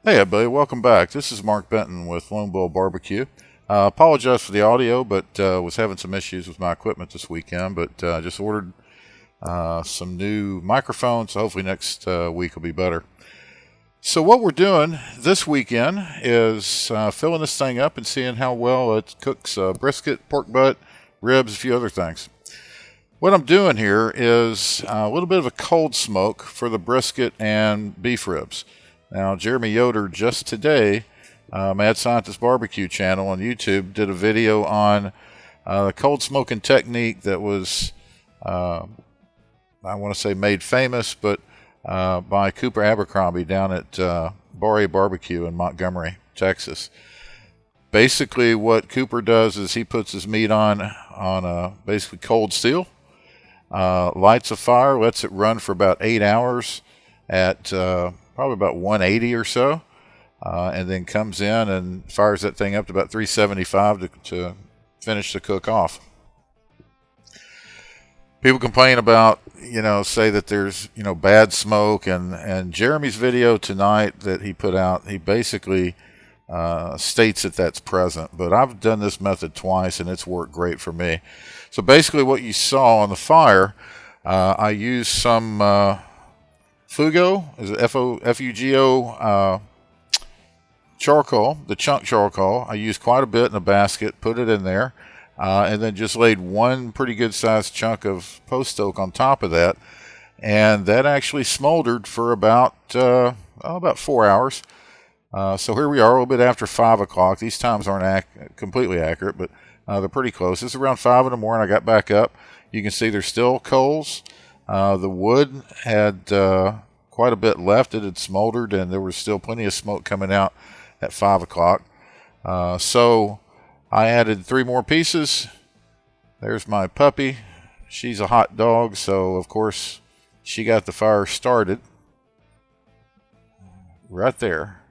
Hey everybody, welcome back. This is Mark Benton with Lone Bull Barbecue. Apologize for the audio, but was having some issues with my equipment this weekend, but just ordered some new microphones, so hopefully next week will be better. So what we're doing this weekend is filling this thing up and seeing how well it cooks brisket, pork butt, ribs, a few other things. What I'm doing here is a little bit of a cold smoke for the brisket and beef ribs. Now, Jeremy Yoder just today, Mad Scientist Barbecue channel on YouTube, did a video on the cold smoking technique that was, I want to say made famous, but by Cooper Abercrombie down at Bar A Barbecue in Montgomery, Texas. Basically, what Cooper does is he puts his meat on basically cold steel, lights a fire, lets it run for about 8 hours at probably about 180 or so, and then comes in and fires that thing up to about 375 to finish the cook off. People complain about, say that there's, bad smoke, and Jeremy's video tonight that he put out, he basically states that that's present. But I've done this method twice, and it's worked great for me. So basically what you saw on the fire, I used some Fugo, is it F-U-G-O charcoal, the chunk charcoal. I used quite a bit in a basket, put it in there, and then just laid one pretty good sized chunk of post oak on top of that, and that actually smoldered for about 4 hours. So here we are, a little bit after 5 o'clock. These times aren't completely accurate, but they're pretty close. It's around 5 in the morning. I got back up. You can see there's still coals. The wood had quite a bit left. It had smoldered, and there was still plenty of smoke coming out at 5 o'clock. So I added 3 more pieces. There's my puppy. She's a hot dog, so of course she got the fire started right there.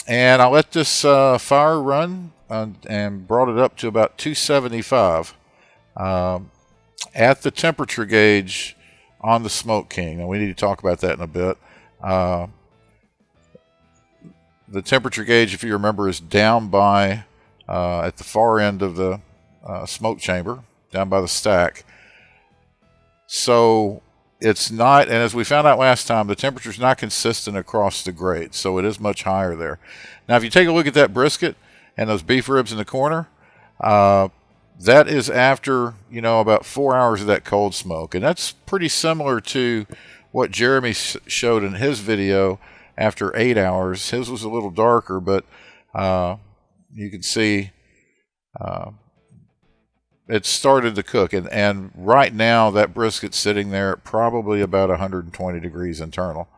And I let this fire run and brought it up to about 275. At the temperature gauge on the Smoke King. Now we need to talk about that in a bit. The temperature gauge, if you remember, is down by at the far end of the smoke chamber, down by the stack. So it's not, and as we found out last time, the temperature is not consistent across the grate, so it is much higher there. Now if you take a look at that brisket and those beef ribs in the corner, that is after, about 4 hours of that cold smoke. And that's pretty similar to what Jeremy showed in his video after 8 hours. His was a little darker, but you can see it started to cook. And right now, that brisket's sitting there at probably about 120 degrees internal.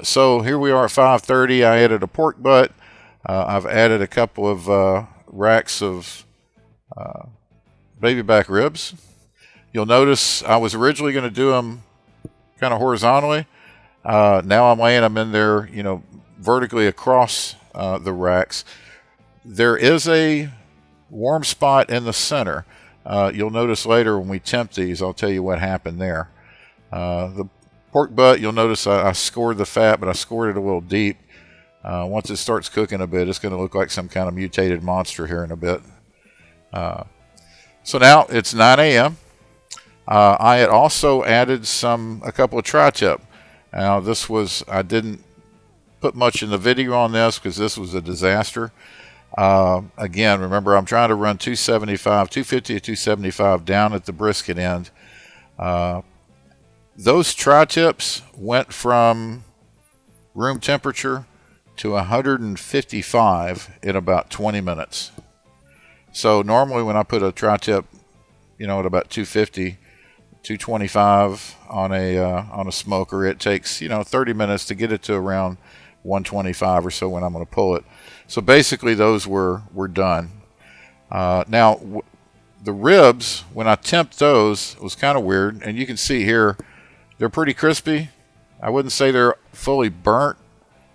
So here we are at 5:30. I added a pork butt. I've added a couple of racks of baby back ribs. You'll notice I was originally going to do them kind of horizontally. Now I'm laying them in there, vertically across the racks. There is a warm spot in the center. You'll notice later when we temp these, I'll tell you what happened there. The pork butt, you'll notice I scored the fat, but I scored it a little deep. Once it starts cooking a bit, it's going to look like some kind of mutated monster here in a bit. So now it's 9 a.m. I had also added a couple of tri-tip. Now I didn't put much in the video on this because this was a disaster. Again, remember I'm trying to run 250 to 275 down at the brisket end. Those tri-tips went from room temperature to 155 in about 20 minutes. So normally when I put a tri-tip, at about 250, 225 on a smoker, it takes 30 minutes to get it to around 125 or so when I'm going to pull it. So basically those were done. Now the ribs, when I temped those, it was kind of weird, and you can see here they're pretty crispy. I wouldn't say they're fully burnt.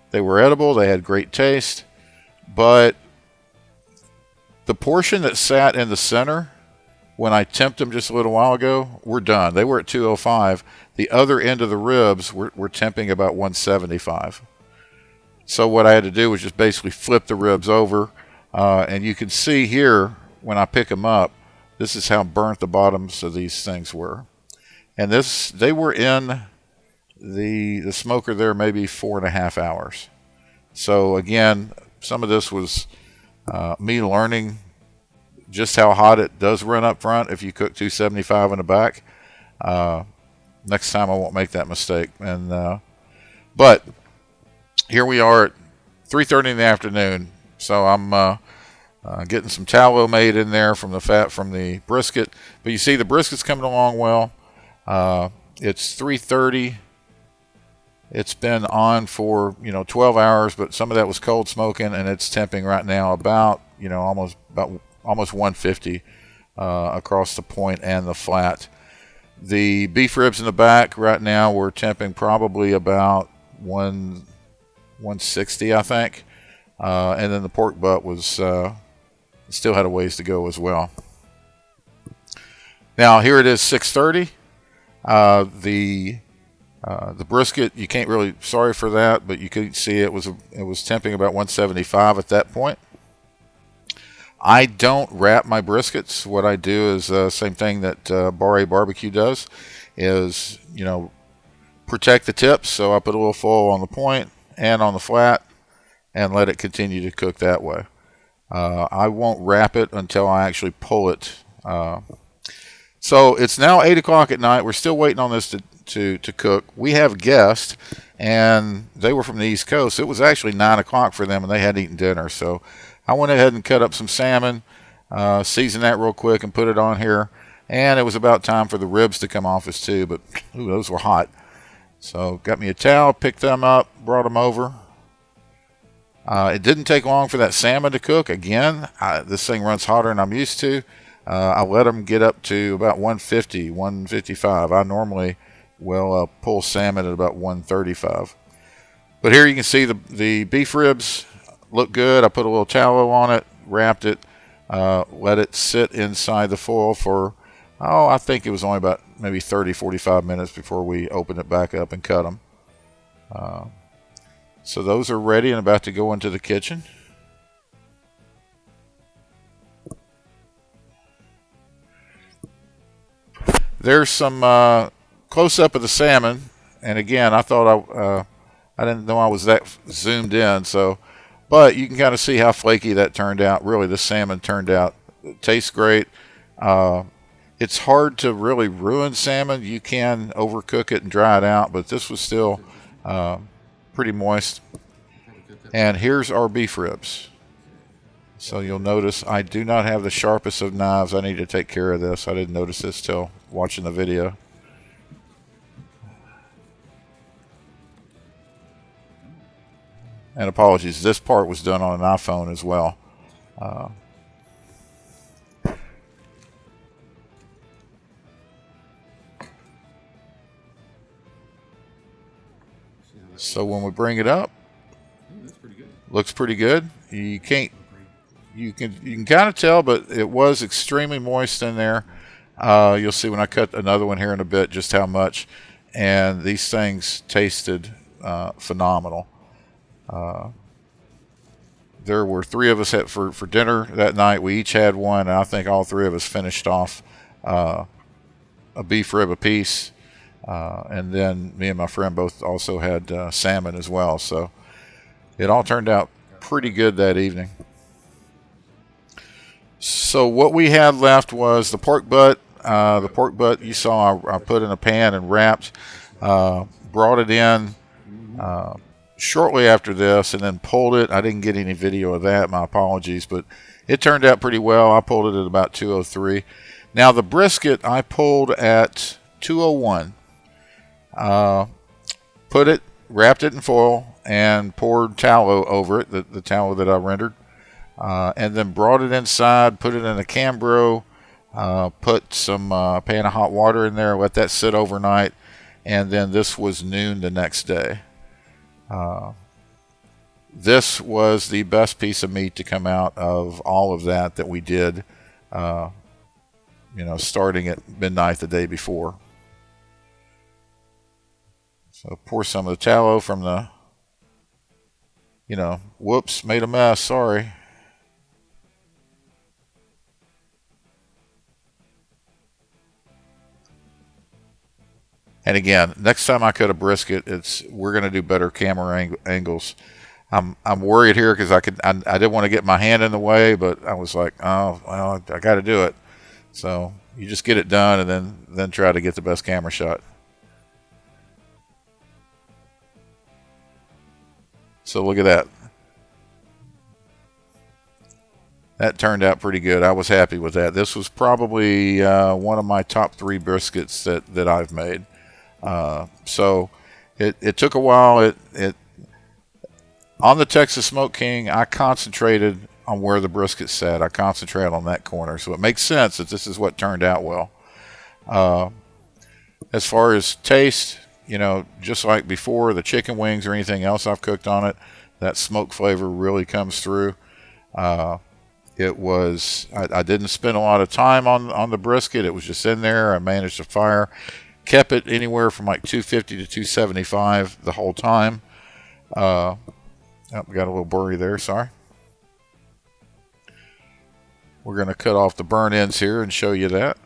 They were edible. They had great taste, but the portion that sat in the center when I temped them just a little while ago were done. They were at 205. The other end of the ribs were temping about 175. So what I had to do was just basically flip the ribs over, and you can see here when I pick them up, this is how burnt the bottoms of these things were. And they were in the smoker there maybe 4.5 hours. So again, some of this was me learning just how hot it does run up front if you cook 275 in the back. Next time I won't make that mistake. And but here we are at 3:30 in the afternoon. So I'm getting some tallow made in there from the fat from the brisket. But you see the brisket's coming along well. It's 3:30. It's been on for 12 hours, but some of that was cold smoking, and it's temping right now about almost 150 across the point and the flat. The beef ribs in the back right now we're temping probably about 160, I think, and then the pork butt was still had a ways to go as well. Now here it is 6:30. The brisket, you can't really, sorry for that, but you could see it was temping about 175 at that point. I don't wrap my briskets. What I do is same thing that Bar A Barbecue does, is protect the tips. So I put a little foil on the point and on the flat, and let it continue to cook that way. I won't wrap it until I actually pull it. So it's now 8 o'clock at night. We're still waiting on this to cook. We have guests, and they were from the East Coast. It was actually 9 o'clock for them, and they hadn't eaten dinner. So I went ahead and cut up some salmon, seasoned that real quick, and put it on here. And it was about time for the ribs to come off as too, but ooh, those were hot. So got me a towel, picked them up, brought them over. It didn't take long for that salmon to cook. Again, this thing runs hotter than I'm used to. I let them get up to about 150, 155. I normally will pull salmon at about 135. But here you can see the beef ribs look good. I put a little tallow on it, wrapped it, let it sit inside the foil for, I think it was only about maybe 30, 45 minutes before we opened it back up and cut them. So those are ready and about to go into the kitchen. There's some close-up of the salmon, and again, I thought I didn't know I was that zoomed in. So, but you can kind of see how flaky that turned out. Really, the salmon turned out. It tastes great. It's hard to really ruin salmon. You can overcook it and dry it out, but this was still pretty moist. And here's our beef ribs. So you'll notice I do not have the sharpest of knives. I need to take care of this. I didn't notice this till watching the video. And apologies, this part was done on an iPhone as well. So when we bring it up, looks pretty good. You can kind of tell, but it was extremely moist in there. You'll see when I cut another one here in a bit just how much. And these things tasted phenomenal. There were 3 of us for dinner that night. We each had one, and I think all 3 of us finished off a beef rib apiece. And then me and my friend both also had salmon as well. So it all turned out pretty good that evening. So what we had left was the pork butt. The pork butt you saw I put in a pan and wrapped. Brought it in shortly after this and then pulled it. I didn't get any video of that. My apologies, but it turned out pretty well. I pulled it at about 203. Now the brisket I pulled at 201. Wrapped it in foil and poured tallow over it, the tallow that I rendered. And then brought it inside, put it in a Cambro, put some pan of hot water in there, let that sit overnight, and then this was noon the next day. This was the best piece of meat to come out of all of that we did, starting at midnight the day before. So pour some of the tallow from the you know, whoops, made a mess, sorry. And again, next time I cut a brisket, we're going to do better camera angles. I'm worried here because I didn't want to get my hand in the way, but I was like, oh well, I got to do it. So you just get it done and then try to get the best camera shot. So look at that. That turned out pretty good. I was happy with that. This was probably one of my top 3 briskets that I've made. So it took a while. It on the Texas Smoke King, I concentrated on where the brisket sat. I concentrated on that corner, so it makes sense that this is what turned out well. As far as taste, you know, just like before, the chicken wings or anything else I've cooked on it, that smoke flavor really comes through. It was, I didn't spend a lot of time on the brisket. It was just in there. I managed to fire, kept it anywhere from like 250 to 275 the whole time. Oh, we got a little blurry there, sorry. We're going to cut off the burn ends here and show you that.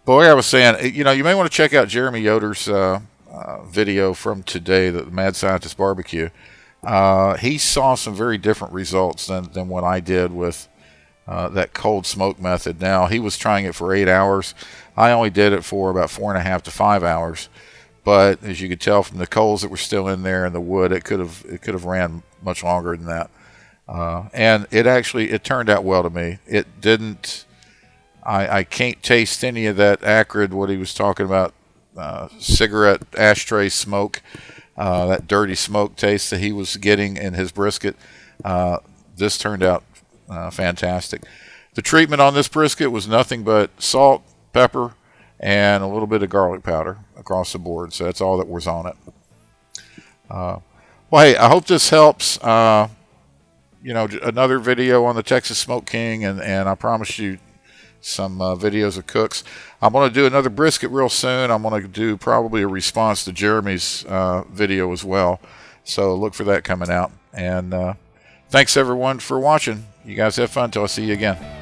Boy, I was saying, you know, you may want to check out Jeremy Yoder's video from today, the Mad Scientist Barbecue. He saw some very different results than what I did with that cold smoke method. Now, he was trying it for 8 hours. I only did it for about 4.5 to 5 hours. But as you could tell from the coals that were still in there and the wood, it could have ran much longer than that. And it turned out well to me. It didn't. I can't taste any of that acrid, what he was talking about, cigarette ashtray smoke, that dirty smoke taste that he was getting in his brisket. This turned out fantastic. The treatment on this brisket was nothing but salt, pepper, and a little bit of garlic powder across the board. So that's all that was on it. Well, hey, I hope this helps. You know, another video on the Texas Smoke King, and I promise you some videos of cooks. I'm going to do another brisket real soon. I'm going to do probably a response to Jeremy's video as well. So look for that coming out. And thanks everyone for watching. You guys have fun till I see you again.